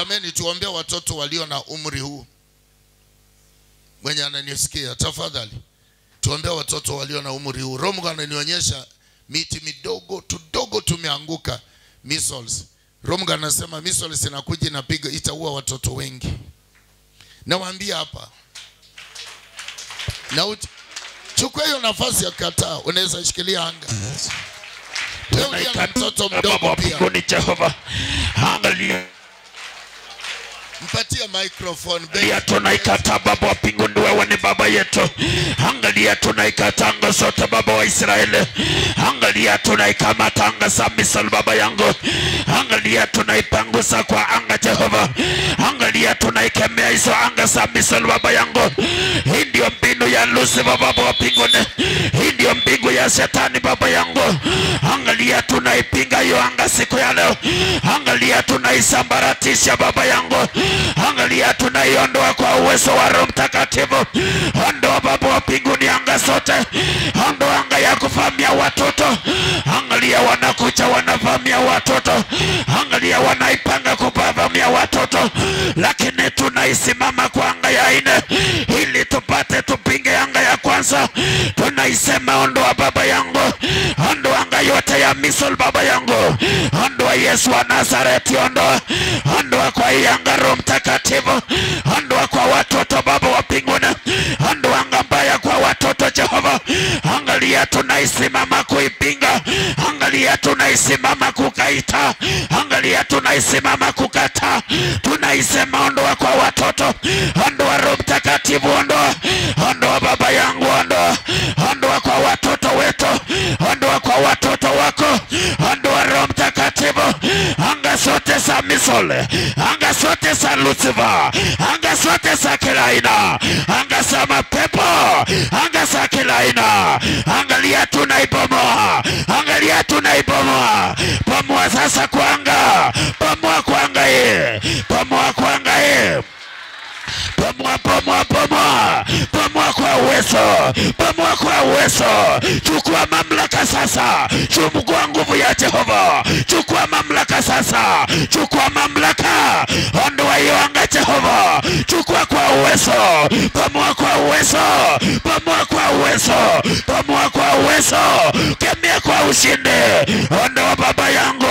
Jameni, tuombee watoto walio na umri huu. Mwenye ananisikia, tafadhali tuombee watoto walio na umri huu. Roho Mungu ananionyesha miti midogo tudogo tumeanguka, measles. Roho Mungu anasema measles inakuja inapiga, itaua watoto wengi. Nawaambia hapa, na chukua hiyo nafasi ya kataa, unaweza shikilia anga. Wewe ni mtoto mdogo pia. Ni Jehova. Angalia. Mpatia microphone. Angalia tunaikataa Baba wa mbinguni, wewe ni baba yetu. Angalia tunaikataa anga zote Baba wa Israeli. Angalia tunaikamata anga za Misri Baba yangu. Angalia tunaipangusa kwa anga Jehova. Angalia tunaikemea hizo anga za Misri Baba yangu. Hii ndio mbinu ya Lucifer Baba wa mbinguni. Hii ndio mbingu ya Shetani Baba yangu. Angalia tunaipinga hiyo anga siku ya leo. Angalia tunaisambaratisha Baba yangu. Angalia tunaiondoa kwa uwezo wa Roho Mtakatifu. Ondoa Baba wa mbinguni anga zote. Ondoa anga ya kuvamia watoto. Angalia wanakuja wanavamia watoto. Angalia wanaipanga kuvamia watoto. Lakini tunaisimama kwa anga ya ine ili tupate tupinge anga ya kwanza. Tunaisema ondoa Baba yangu. Ondoa anga yote ya Misri Baba yangu. Ondoa Yesu wa Nazareti, ondoa. Ondoa kwa hii anga Roho Mtakatifu. Ondoa kwa watoto Baba wa mbinguni. Ondoa anga mbaya kwa watoto Jehova. Angalia tunaisimama kuipinga. Angalia tunaisimama kukaita. Angalia tunaisimama kukata. Tunaisema ondoa kwa watoto. Ondoa Roho Mtakatifu, ondoa. Ondoa Baba yangu, ondoa. Ondoa kwa watoto wetu. Ondoa kwa watoto wako. Ondoa Roho Mtakatifu. Anga zote za Misri. Anga zote za Lucifer. Anga zote za kila aina. Anga za mapepo. Anga za kila aina. Angalia tunaibomoa. Angalia tunaibomoa. Bomoa sasa kwa anga. Bomoa kwa anga hii. Bomoa kwa anga hii. Bomoa, bomoa, bomoa. Bomoa kwa uwezo. Bomoa kwa uwezo. Chukua mamlaka sasa. Chukua nguvu ya Jehova. Chukua mamlaka sasa. Chukua mamlaka. Ondoa hiyo anga Jehova. Chukua kwa uwezo. Bomoa kwa uwezo. Bomoa kwa uwezo. Bomoa kwa uwezo. Kemea kwa ushindi. Ondoa Baba yangu.